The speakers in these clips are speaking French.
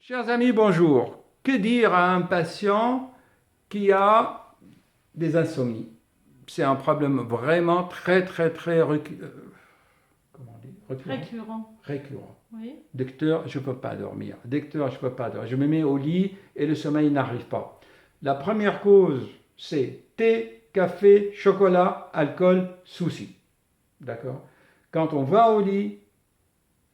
Chers amis, bonjour. Que dire à un patient qui a des insomnies? C'est un problème vraiment très comment on dit? Récurrent. Récurrent. Oui. Docteur, je ne peux pas dormir. Docteur, je ne peux pas dormir. Je me mets au lit et le sommeil n'arrive pas. La première cause, c'est thé, café, chocolat, alcool, soucis. D'accord? Quand on va au lit,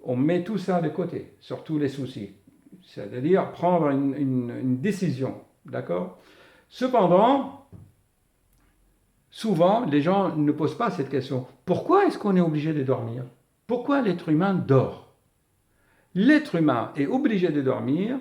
on met tout ça de côté, surtout les soucis. C'est-à-dire prendre une décision. D'accord? Cependant, souvent, les gens ne posent pas cette question. Pourquoi est-ce qu'on est obligé de dormir? Pourquoi l'être humain dort? L'être humain est obligé de dormir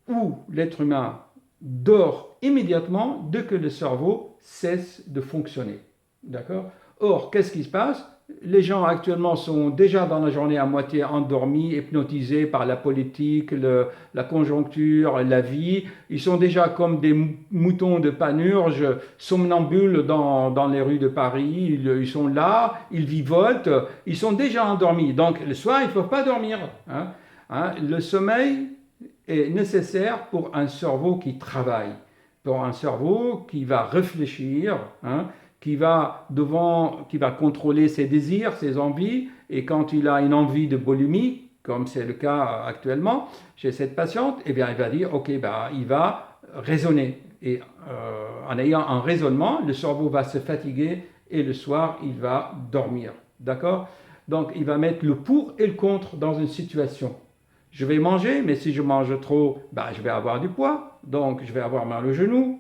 ou l'être humain dort immédiatement dès que le cerveau cesse de fonctionner. D'accord? Or, qu'est-ce qui se passe? Les gens actuellement sont déjà dans la journée à moitié endormis, hypnotisés par la politique, la conjoncture, la vie. Ils sont déjà comme des moutons de Panurge, somnambules dans les rues de Paris. Ils sont là, ils vivotent, ils sont déjà endormis. Donc le soir, il ne faut pas dormir. Le sommeil est nécessaire pour un cerveau qui travaille, pour un cerveau qui va réfléchir, qui va contrôler ses désirs, ses envies, et quand il a une envie de boulimie, comme c'est le cas actuellement chez cette patiente, eh bien, il va dire, ok, il va raisonner. Et en ayant un raisonnement, le cerveau va se fatiguer et le soir, il va dormir. D'accord? Donc, il va mettre le pour et le contre dans une situation. Je vais manger, mais si je mange trop, je vais avoir du poids, donc je vais avoir mal au genou.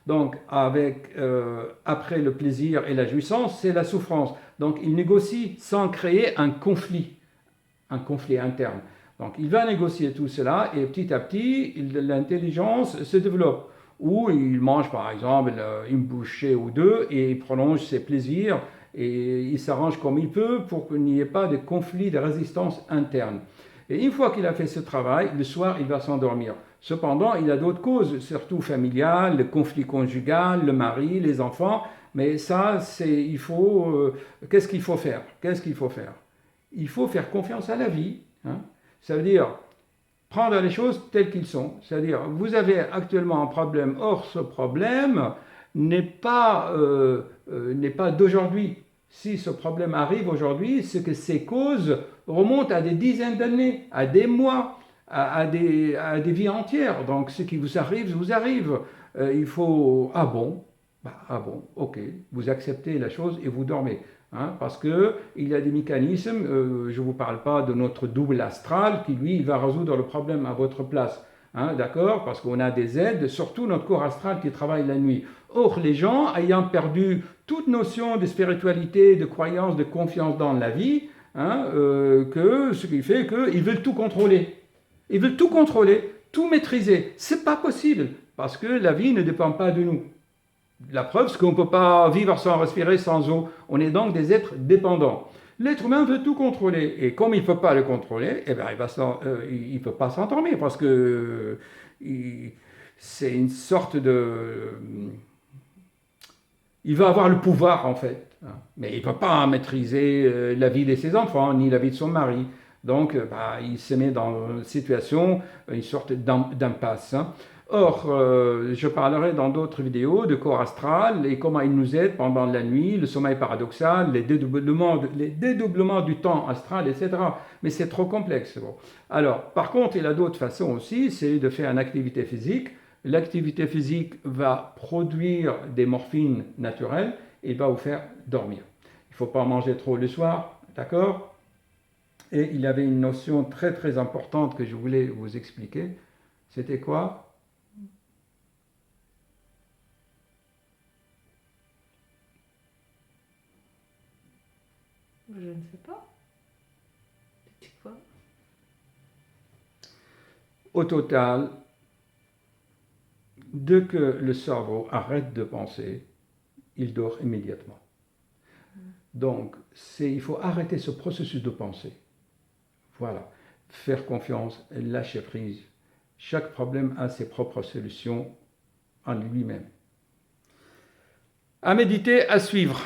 Donc, après le plaisir et la jouissance, c'est la souffrance. Donc, il négocie sans créer un conflit interne. Donc, il va négocier tout cela et petit à petit, l'intelligence se développe. Ou il mange par exemple une bouchée ou deux et il prolonge ses plaisirs et il s'arrange comme il peut pour qu'il n'y ait pas de conflit, de résistance interne. Et une fois qu'il a fait ce travail, le soir, il va s'endormir. Cependant, il a d'autres causes, surtout familiales, le conflit conjugal, le mari, les enfants. Mais ça, qu'est-ce qu'il faut faire? Qu'est-ce qu'il faut faire? Il faut faire confiance à la vie. Ça veut dire prendre les choses telles qu'elles sont. C'est-à-dire, vous avez actuellement un problème, or ce problème n'est pas d'aujourd'hui. Si ce problème arrive aujourd'hui, c'est que ces causes remontent à des dizaines d'années, à des mois, à des vies entières. Donc ce qui vous arrive, vous arrive. Il faut... Ah bon? Ah bon, ok. Vous acceptez la chose et vous dormez. Parce qu'il y a des mécanismes, je ne vous parle pas de notre double astral qui, lui, va résoudre le problème à votre place. D'accord? Parce qu'on a des aides, surtout notre corps astral qui travaille la nuit. Or, les gens, ayant perdu toute notion de spiritualité, de croyance, de confiance dans la vie, ce qui fait qu'ils veulent tout contrôler. Ils veulent tout contrôler, tout maîtriser. C'est pas possible, parce que la vie ne dépend pas de nous. La preuve, c'est qu'on ne peut pas vivre sans respirer, sans eau. On est donc des êtres dépendants. L'être humain veut tout contrôler. Et comme il ne peut pas le contrôler, il ne peut pas s'endormir parce que c'est une sorte de... Il veut avoir le pouvoir en fait. Mais il ne peut pas maîtriser la vie de ses enfants, ni la vie de son mari. Donc, il se met dans une situation, une sorte d'impasse. Or, je parlerai dans d'autres vidéos de corps astral et comment il nous aide pendant la nuit, le sommeil paradoxal, les dédoublements du temps astral, etc. Mais c'est trop complexe. Bon. Alors, par contre, il y a d'autres façons aussi, c'est de faire une activité physique. L'activité physique va produire des morphines naturelles et va vous faire dormir. Il ne faut pas manger trop le soir, d'accord? Et il y avait une notion très importante que je voulais vous expliquer. C'était quoi? Je ne sais pas. C'est quoi? Au total, dès que le cerveau arrête de penser, il dort immédiatement. Donc, il faut arrêter ce processus de pensée. Voilà. Faire confiance, lâcher prise. Chaque problème a ses propres solutions en lui-même. À méditer, à suivre.